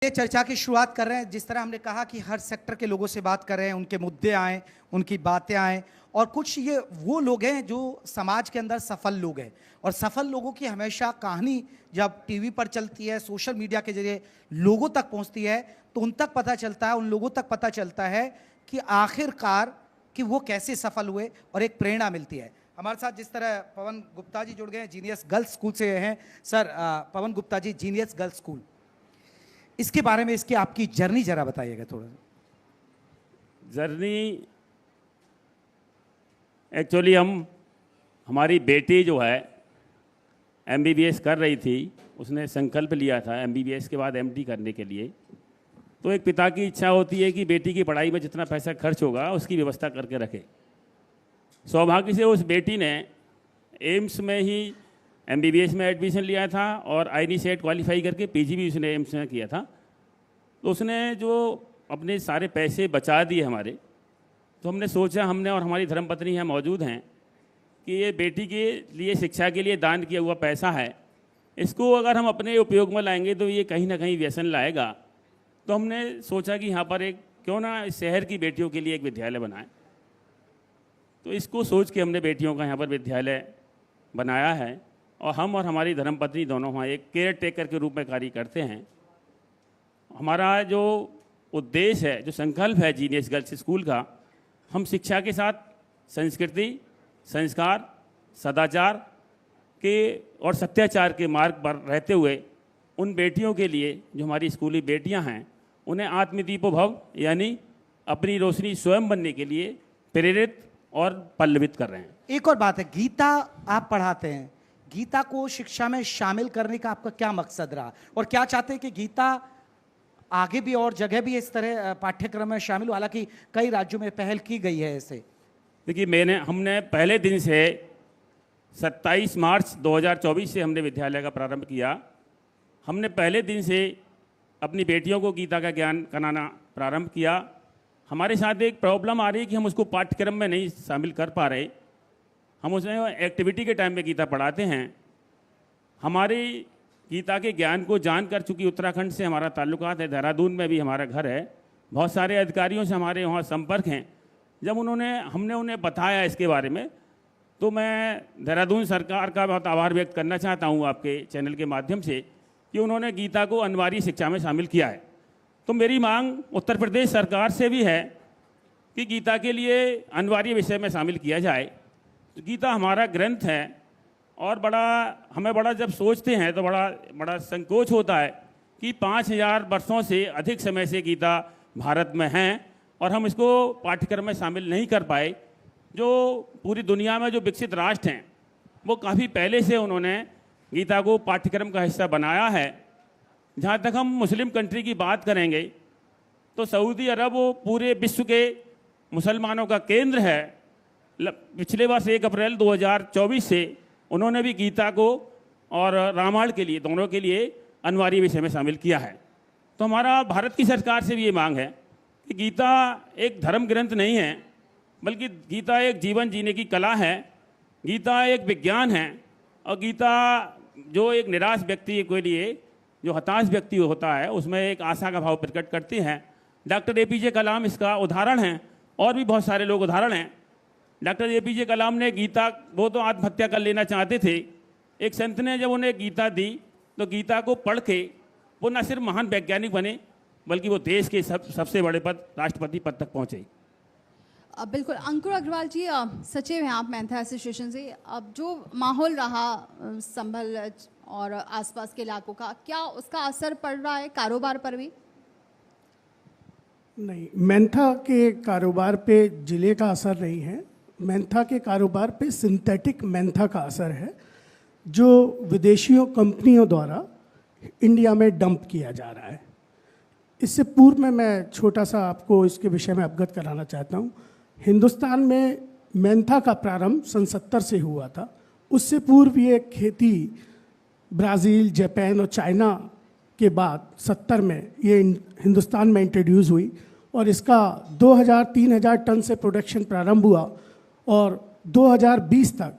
ये चर्चा की शुरुआत कर रहे हैं। जिस तरह हमने कहा कि हर सेक्टर के लोगों से बात कर रहे हैं, उनके मुद्दे आए, उनकी बातें आए, और कुछ ये वो लोग हैं जो समाज के अंदर सफल लोग हैं, और सफल लोगों की हमेशा कहानी जब टीवी पर चलती है, सोशल मीडिया के जरिए लोगों तक पहुंचती है, तो उन तक पता चलता है, उन लोगों तक पता चलता है कि आखिरकार कि वो कैसे सफल हुए, और एक प्रेरणा मिलती है। हमारे साथ जिस तरह पवन गुप्ता जी जुड़ गए हैं, जीनियस गर्ल्स स्कूल से हैं। Sir, Pawan Gupta ji, genius girls school, इसके बारे में, इसकी आपकी जर्नी जरा बताइएगा थोड़ा। जर्नी एक्चुअली हमारी बेटी जो है एमबीबीएस कर रही थी, उसने संकल्प लिया था एमबीबीएस के बाद एमडी करने के लिए। तो एक पिता की इच्छा होती है कि बेटी की पढ़ाई में जितना पैसा खर्च होगा उसकी व्यवस्था करके रखे। सौभाग्य से उस बेटी ने एम्स में ही एमबीबीएस में एडमिशन लिया था और आईनी सेट क्वालिफाई करके पीजी भी उसने एम्स में किया था। तो उसने जो अपने सारे पैसे बचा दिए हमारे, तो हमने सोचा, हमने और हमारी धर्मपत्नी यहाँ मौजूद हैं, कि ये बेटी के लिए शिक्षा के लिए दान किया हुआ पैसा है, इसको अगर हम अपने उपयोग में लाएंगे तो ये कहीं ना कहीं व्यसन लाएगा। तो हमने सोचा कि यहाँ पर एक क्यों ना इस शहर की बेटियों के लिए एक विद्यालय बनाएं। तो इसको सोच के हमने बेटियों का यहाँ पर विद्यालय बनाया है, और हम और हमारी धर्मपत्नी दोनों वहाँ एक केयर टेकर के रूप में कार्य करते हैं। हमारा जो उद्देश्य है, जो संकल्प है जीनियस गर्ल्स स्कूल का, हम शिक्षा के साथ संस्कृति, संस्कार, सदाचार के और सत्याचार के मार्ग पर रहते हुए उन बेटियों के लिए, जो हमारी स्कूली बेटियां हैं, उन्हें आत्मदीपो भव यानी अपनी रोशनी स्वयं बनने के लिए प्रेरित और पल्लवित कर रहे हैं। एक और बात है, गीता आप पढ़ाते हैं, गीता को शिक्षा में शामिल करने का आपका क्या मकसद रहा, और क्या चाहते हैं कि गीता आगे भी और जगह भी इस तरह पाठ्यक्रम में शामिल हो? हालांकि कई राज्यों में पहल की गई है ऐसे। देखिए, हमने पहले दिन से 27 मार्च 2024 से हमने विद्यालय का प्रारंभ किया। हमने पहले दिन से अपनी बेटियों को गीता का ज्ञान कराना प्रारंभ किया। हमारे साथ एक प्रॉब्लम आ रही है कि हम उसको पाठ्यक्रम में नहीं शामिल कर पा रहे। हम उसमें एक्टिविटी के टाइम में गीता पढ़ाते हैं। हमारी गीता के ज्ञान को जानकर, चूँकि उत्तराखंड से हमारा ताल्लुकात है, देहरादून में भी हमारा घर है, बहुत सारे अधिकारियों से हमारे वहाँ संपर्क हैं। जब हमने उन्हें बताया इसके बारे में, तो मैं देहरादून सरकार का बहुत आभार व्यक्त करना चाहता हूँ आपके चैनल के माध्यम से, कि उन्होंने गीता को अनिवार्य शिक्षा में शामिल किया है। तो मेरी मांग उत्तर प्रदेश सरकार से भी है कि गीता के लिए अनिवार्य विषय में शामिल किया जाए। गीता हमारा ग्रंथ है, और हमें बड़ा जब सोचते हैं तो बड़ा संकोच होता है कि 5000 वर्षों से अधिक समय से गीता भारत में है और हम इसको पाठ्यक्रम में शामिल नहीं कर पाए। जो पूरी दुनिया में जो विकसित राष्ट्र हैं, वो काफ़ी पहले से उन्होंने गीता को पाठ्यक्रम का हिस्सा बनाया है। जहाँ तक हम मुस्लिम कंट्री की बात करेंगे, तो सऊदी अरब वो पूरे विश्व के मुसलमानों का केंद्र है। पिछले वर्ष 1 अप्रैल 2024 से उन्होंने भी गीता को और रामायण के लिए, दोनों के लिए अनिवार्य विषय में शामिल किया है। तो हमारा भारत की सरकार से भी ये मांग है कि गीता एक धर्म ग्रंथ नहीं है, बल्कि गीता एक जीवन जीने की कला है, गीता एक विज्ञान है, और गीता जो एक निराश व्यक्ति के लिए, जो हताश व्यक्ति होता है, उसमें एक आशा का भाव प्रकट करती है। डॉक्टर एपीजे कलाम इसका उदाहरण हैं, और भी बहुत सारे लोग उदाहरण हैं। डॉक्टर एपीजे कलाम ने गीता, वो तो आत्महत्या कर लेना चाहते थे, एक संत ने जब उन्हें गीता दी, तो गीता को पढ़ के वो न सिर्फ महान वैज्ञानिक बने, बल्कि वो देश के सबसे बड़े पद, राष्ट्रपति पद तक पहुँचे। बिल्कुल। अंकुर अग्रवाल जी, सचिव हैं आप मेंथा एसोसिएशन से। अब जो माहौल रहा संभल और आसपास के इलाकों का, क्या उसका असर पड़ रहा है कारोबार पर भी? नहीं, मेंथा के कारोबार पे जिले का असर नहीं है। मेंथा के कारोबार पे सिंथेटिक मेंथा का असर है, जो विदेशियों कंपनियों द्वारा इंडिया में डंप किया जा रहा है। इससे पूर्व में मैं छोटा सा आपको इसके विषय में अवगत कराना चाहता हूँ। हिंदुस्तान में मेंथा का प्रारंभ सन 70 से हुआ था। उससे पूर्व ये खेती ब्राज़ील, जापान और चाइना के बाद 70 में ये हिंदुस्तान में इंट्रोड्यूस हुई, और इसका 2000-3000 टन से प्रोडक्शन प्रारंभ हुआ, और 2020 तक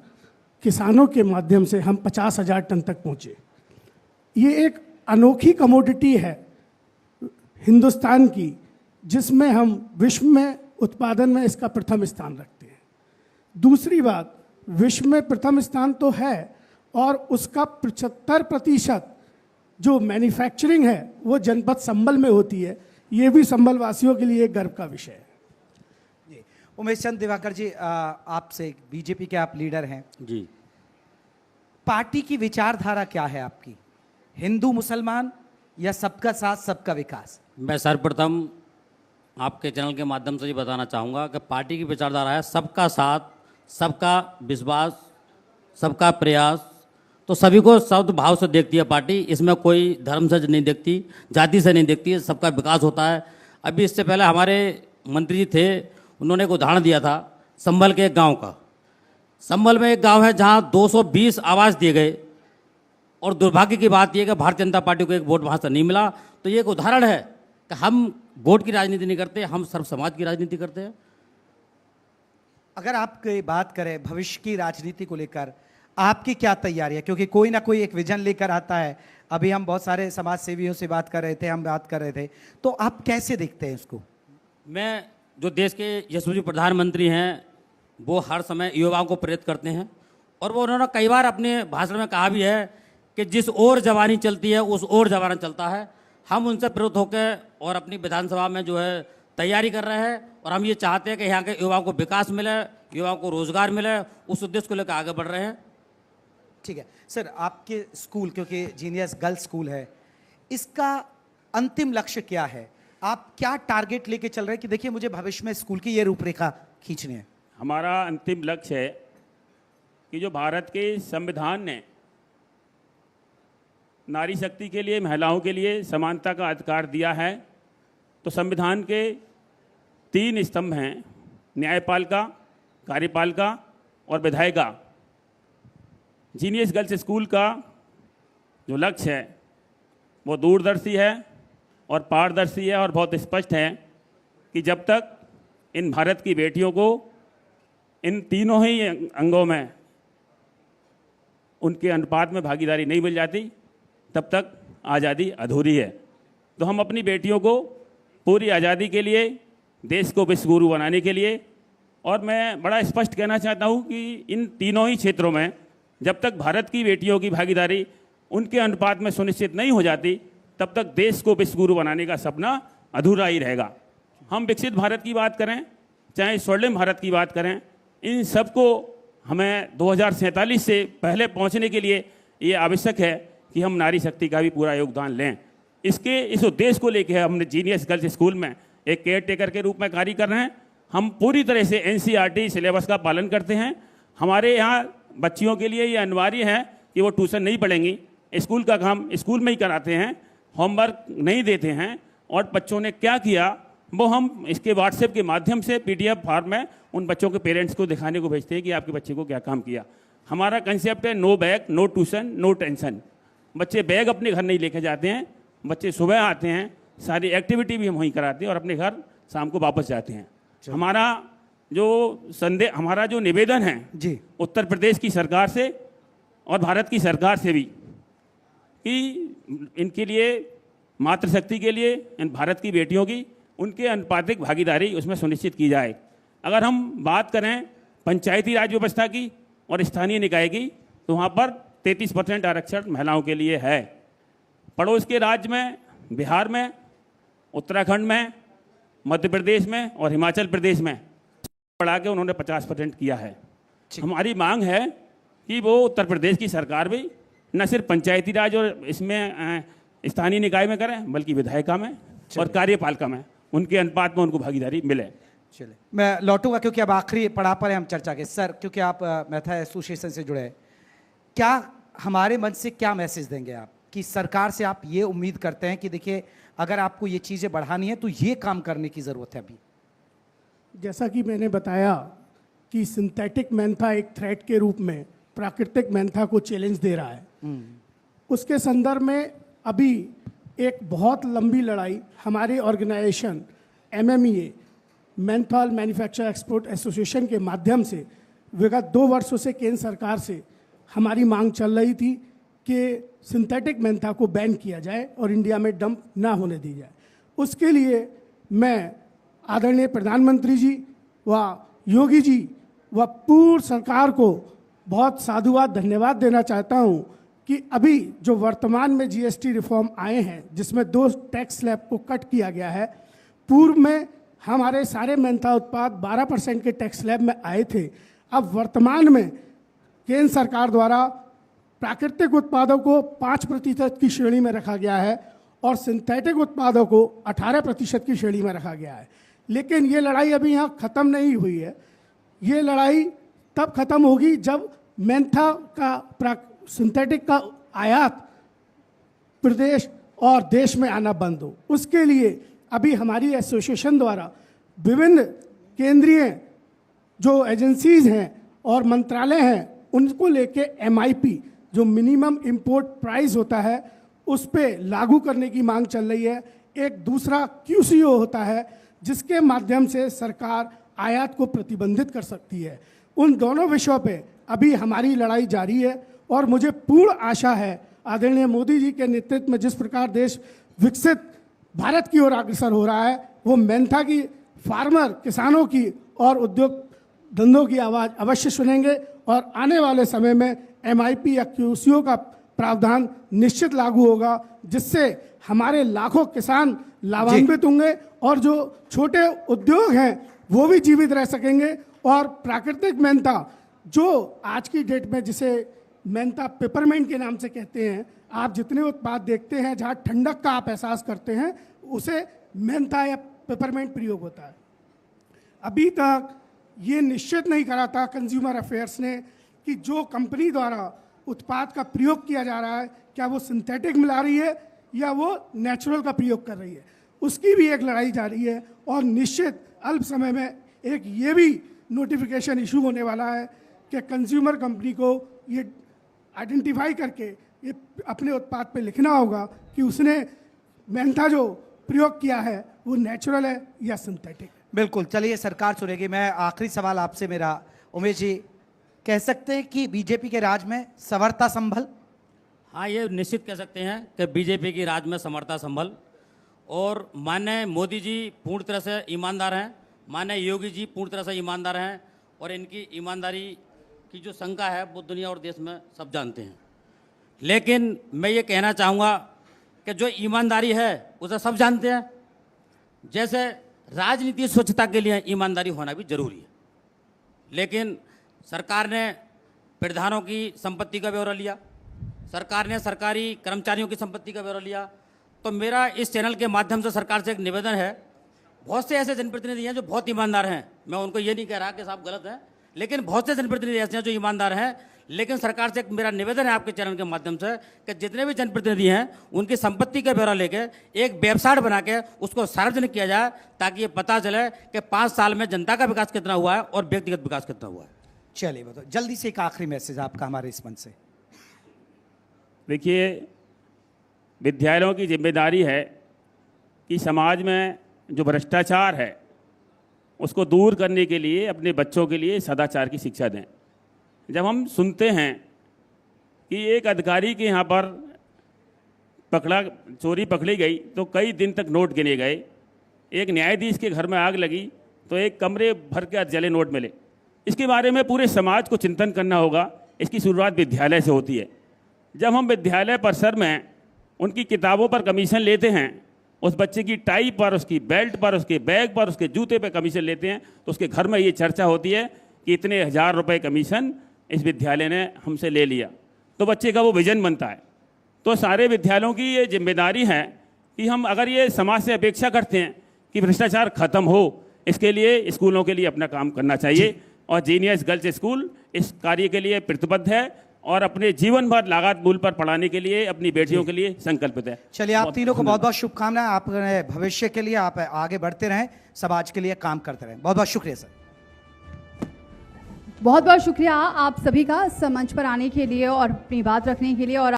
किसानों के माध्यम से हम 50,000 टन तक पहुँचे। ये एक अनोखी कमोडिटी है हिंदुस्तान की, जिसमें हम विश्व में उत्पादन में इसका प्रथम स्थान रखते हैं। दूसरी बात, विश्व में प्रथम स्थान तो है और उसका 75% जो मैन्युफैक्चरिंग है वो जनपद संभल में होती है। ये भी संभल वासियों के लिए एक गर्व का विषय है। जी, उमेश चंद दिवाकर जी, आपसे, बीजेपी के आप लीडर हैं जी। पार्टी की विचारधारा क्या है आपकी? हिंदू मुसलमान या सबका साथ सबका विकास? मैं सर्वप्रथम आपके चैनल के माध्यम से ये बताना चाहूँगा कि पार्टी की विचारधारा है सबका साथ, सबका विश्वास, सबका प्रयास। तो सभी को शब्द भाव से देखती है पार्टी, इसमें कोई धर्म से नहीं देखती, जाति से नहीं देखती है, सबका विकास होता है। अभी इससे पहले हमारे मंत्री जी थे, उन्होंने एक उदाहरण दिया था संभल के एक गांव का। संभल में एक गांव है जहां 220 आवास दिए गए और दुर्भाग्य की बात यह कि भारतीय जनता पार्टी को एक वोट वहाँ से नहीं मिला। तो ये एक उदाहरण है कि हम वोट की राजनीति नहीं करते, हम सर्व समाज की राजनीति करते हैं। अगर आप बात करें भविष्य की राजनीति को लेकर, आपकी क्या तैयारी है? क्योंकि कोई ना कोई एक विजन लेकर आता है। अभी हम बहुत सारे समाज सेवियों से बात कर रहे थे, हम बात कर रहे थे, तो आप कैसे देखते हैं इसको? मैं, जो देश के यशस्वी प्रधानमंत्री हैं, वो हर समय युवाओं को प्रेरित करते हैं और वो उन्होंने कई बार अपने भाषण में कहा भी है कि जिस ओर जवानी चलती है उस ओर जमाना चलता है। हम उनसे प्रेरित होकर और अपनी विधानसभा में जो है तैयारी कर रहे हैं और हम ये चाहते हैं कि यहाँ के युवाओं को विकास मिले, युवाओं को रोजगार मिले, उस उद्देश्य को लेकर आगे बढ़ रहे हैं। ठीक है सर, आपके स्कूल, क्योंकि जीनियस गर्ल्स स्कूल है, इसका अंतिम लक्ष्य क्या है? आप क्या टारगेट लेके चल रहे हैं कि देखिए मुझे भविष्य में स्कूल की ये रूपरेखा खींचनी है? हमारा अंतिम लक्ष्य है कि जो भारत के संविधान ने नारी शक्ति के लिए, महिलाओं के लिए समानता का अधिकार दिया है, तो संविधान के 3 स्तंभ हैं, न्यायपालिका, कार्यपालिका और विधायिका। जीनियस गर्ल्स स्कूल का जो लक्ष्य है वो दूरदर्शी है और पारदर्शी है और बहुत स्पष्ट है कि जब तक इन भारत की बेटियों को इन तीनों ही अंगों में उनके अनुपात में भागीदारी नहीं मिल जाती, तब तक आज़ादी अधूरी है। तो हम अपनी बेटियों को पूरी आज़ादी के लिए, देश को विश्व गुरु बनाने के लिए, और मैं बड़ा स्पष्ट कहना चाहता हूँ कि इन तीनों ही क्षेत्रों में जब तक भारत की बेटियों की भागीदारी उनके अनुपात में सुनिश्चित नहीं हो जाती, तब तक देश को विश्व गुरु बनाने का सपना अधूरा ही रहेगा। हम विकसित भारत की बात करें, चाहे स्वर्णिम भारत की बात करें, इन सबको हमें 2047 से पहले पहुंचने के लिए ये आवश्यक है कि हम नारी शक्ति का भी पूरा योगदान लें। इस उद्देश्य को लेकर हमने जीनियस गर्ल्स स्कूल में एक केयर टेकर के रूप में कार्य कर रहे हैं। हम पूरी तरह से NCERT सिलेबस का पालन करते हैं। हमारे यहाँ बच्चियों के लिए ये अनिवार्य है कि वो ट्यूशन नहीं पढ़ेंगी, स्कूल का काम स्कूल में ही कराते हैं, होमवर्क नहीं देते हैं, और बच्चों ने क्या किया वो हम इसके व्हाट्सएप के माध्यम से PDF फॉर्म में उन बच्चों के पेरेंट्स को दिखाने को भेजते हैं कि आपके बच्चे को क्या काम किया। हमारा कंसेप्ट है no bag, no tuition, no tension. बच्चे बैग अपने घर नहीं लेके जाते हैं, बच्चे सुबह आते हैं, सारी एक्टिविटी भी हम वहीं कराते हैं और अपने घर शाम को वापस जाते हैं। हमारा जो निवेदन है जी, उत्तर प्रदेश की सरकार से और भारत की सरकार से भी कि इनके लिए, मातृशक्ति के लिए, इन भारत की बेटियों की उनके अनुपातिक भागीदारी उसमें सुनिश्चित की जाए। अगर हम बात करें पंचायती राज व्यवस्था की और स्थानीय निकाय की, तो वहाँ पर 33% आरक्षण महिलाओं के लिए है। पड़ोस के राज्य में, बिहार में, उत्तराखंड में, मध्य प्रदेश में और हिमाचल प्रदेश में बढ़ा के उन्होंने 50% किया है। हमारी मांग है कि वो उत्तर प्रदेश की सरकार भी न सिर्फ पंचायती राज और इसमें स्थानीय निकाय में करें, बल्कि विधायिका में और कार्यपालिका में उनके अनुपात में उनको भागीदारी मिले। चलिए, मैं लौटूंगा क्योंकि अब आखिरी पड़ाव पर है हम चर्चा के। सर, क्योंकि आप मेथा एसोसिएशन से जुड़े हैं, क्या हमारे मंच से क्या मैसेज देंगे आप कि सरकार से आप ये उम्मीद करते हैं कि देखिए अगर आपको ये चीज़ें बढ़ानी है तो ये काम करने की ज़रूरत है अभी? जैसा कि मैंने बताया कि सिंथेटिक मैंथा एक थ्रेट के रूप में प्राकृतिक मैंथा को चैलेंज दे रहा है, उसके संदर्भ में अभी एक बहुत लंबी लड़ाई हमारे organisation MMEA, menthol manufacture export association के माध्यम से विगत 2 वर्षों से केंद्र सरकार से हमारी मांग चल रही थी कि सिंथेटिक मेंथा को बैन किया जाए और इंडिया में डंप ना होने दी जाए। उसके लिए मैं आदरणीय प्रधानमंत्री जी व योगी जी व पूर्व सरकार को बहुत साधुवाद धन्यवाद देना चाहता हूं कि अभी जो वर्तमान में जीएसटी रिफॉर्म आए हैं, जिसमें 2 टैक्स स्लैब को कट किया गया है। पूर्व में हमारे सारे मेंथा उत्पाद 12% के टैक्स स्लैब में आए थे। अब वर्तमान में केंद्र सरकार द्वारा प्राकृतिक उत्पादों को 5% की श्रेणी में रखा गया है और सिंथेटिक उत्पादों को 18% की श्रेणी में रखा गया है। लेकिन ये लड़ाई अभी यहाँ ख़त्म नहीं हुई है। ये लड़ाई तब ख़त्म होगी जब मेंथा का सिंथेटिक का आयात प्रदेश और देश में आना बंद हो। उसके लिए अभी हमारी एसोसिएशन द्वारा विभिन्न केंद्रीय जो एजेंसीज हैं और मंत्रालय हैं, उनको लेके MIP जो मिनिमम इंपोर्ट प्राइस होता है उस पे लागू करने की मांग चल रही है। एक दूसरा QCO होता है जिसके माध्यम से सरकार आयात को प्रतिबंधित कर सकती है। उन दोनों विषयों पे अभी हमारी लड़ाई जारी है और मुझे पूर्ण आशा है आदरणीय मोदी जी के नेतृत्व में जिस प्रकार देश विकसित भारत की ओर अग्रसर हो रहा है, वो मेंथा की, फार्मर किसानों की और उद्योग धंधों की आवाज़ अवश्य सुनेंगे और आने वाले समय में MIP या QCO का प्रावधान निश्चित लागू होगा, जिससे हमारे लाखों किसान लाभान्वित होंगे और जो छोटे उद्योग हैं वो भी जीवित रह सकेंगे। और प्राकृतिक मेंथा जो आज की डेट में जिसे मेंथा पेपरमेंट के नाम से कहते हैं, आप जितने उत्पाद देखते हैं जहाँ ठंडक का आप एहसास करते हैं उसे मेंथा या पेपरमेंट प्रयोग होता है। अभी तक ये निश्चित नहीं करा था कंज्यूमर अफेयर्स ने कि जो कंपनी द्वारा उत्पाद का प्रयोग किया जा रहा है क्या वो सिंथेटिक मिला रही है या वो नेचुरल का प्रयोग कर रही है। उसकी भी एक लड़ाई जारी है और निश्चित अल्प समय में एक ये भी नोटिफिकेशन इशू होने वाला है कि कंज्यूमर कंपनी को ये आइडेंटिफाई करके ये अपने उत्पाद पे लिखना होगा कि उसने मेंथा जो प्रयोग किया है वो नेचुरल है या सिंथेटिक। बिल्कुल, चलिए सरकार सुनेगी। मैं आखिरी सवाल आपसे मेरा, उमेश जी, कह सकते हैं कि बीजेपी के राज में समरता संभल? हाँ, ये निश्चित कह सकते हैं कि बीजेपी की राज में समरता संभल और माननीय मोदी जी पूर्ण तरह से ईमानदार हैं, माननीय योगी जी पूर्ण तरह से ईमानदार हैं और इनकी ईमानदारी की जो शंका है वो दुनिया और देश में सब जानते हैं। लेकिन मैं ये कहना चाहूँगा कि जो ईमानदारी है उसे सब जानते हैं, जैसे राजनीति स्वच्छता के लिए ईमानदारी होना भी जरूरी है। लेकिन सरकार ने प्रधानों की संपत्ति का ब्यौरा लिया, सरकार ने सरकारी कर्मचारियों की संपत्ति का ब्यौरा लिया। तो मेरा इस चैनल के माध्यम से सरकार से एक निवेदन है, बहुत से ऐसे जनप्रतिनिधि हैं जो बहुत ईमानदार हैं, मैं उनको ये नहीं कह रहा कि साहब गलत हैं, लेकिन बहुत से जनप्रतिनिधि ऐसे हैं जो ईमानदार हैं। लेकिन सरकार से एक मेरा निवेदन है आपके चैनल के माध्यम से कि जितने भी जनप्रतिनिधि हैं उनकी संपत्ति का ब्यौरा लेके एक वेबसाइट बना के उसको सार्वजनिक किया जाए, ताकि ये पता चले कि 5 साल में जनता का विकास कितना हुआ है और व्यक्तिगत विकास कितना हुआ है। चलिए बताओ, जल्दी से एक आखिरी मैसेज आपका हमारे इस मंच से। देखिए, विद्यालयों की जिम्मेदारी है कि समाज में जो भ्रष्टाचार है उसको दूर करने के लिए अपने बच्चों के लिए सदाचार की शिक्षा दें। जब हम सुनते हैं कि एक अधिकारी के यहाँ पर चोरी पकड़ी गई तो कई दिन तक नोट गिने गए, एक न्यायाधीश के घर में आग लगी तो एक कमरे भर के जले नोट मिले, इसके बारे में पूरे समाज को चिंतन करना होगा। इसकी शुरुआत विद्यालय से होती है। जब हम विद्यालय परिसर में उनकी किताबों पर कमीशन लेते हैं, उस बच्चे की टाई पर, उसकी बेल्ट पर, उसके बैग पर, उसके जूते पर कमीशन लेते हैं, तो उसके घर में ये चर्चा होती है कि इतने 1000 रुपये कमीशन इस विद्यालय ने हमसे ले लिया, तो बच्चे का वो विजन बनता है। तो सारे विद्यालयों की ये जिम्मेदारी है कि हम अगर ये समाज से अपेक्षा करते हैं कि भ्रष्टाचार खत्म हो, इसके लिए स्कूलों के लिए अपना काम करना चाहिए और जीनियस गर्ल्स स्कूल इस कार्य के लिए प्रतिबद्ध है और अपने जीवन भर लागत मूल पर पढ़ाने के लिए अपनी बेटियों के लिए संकल्पित है। चलिए, आप तीनों को बहुत बहुत शुभकामनाएं। आप भविष्य के लिए आप आगे बढ़ते रहें, समाज के लिए काम करते रहें। बहुत बहुत शुक्रिया सर। बहुत बहुत शुक्रिया आप सभी का इस मंच पर आने के लिए और अपनी बात रखने के लिए। और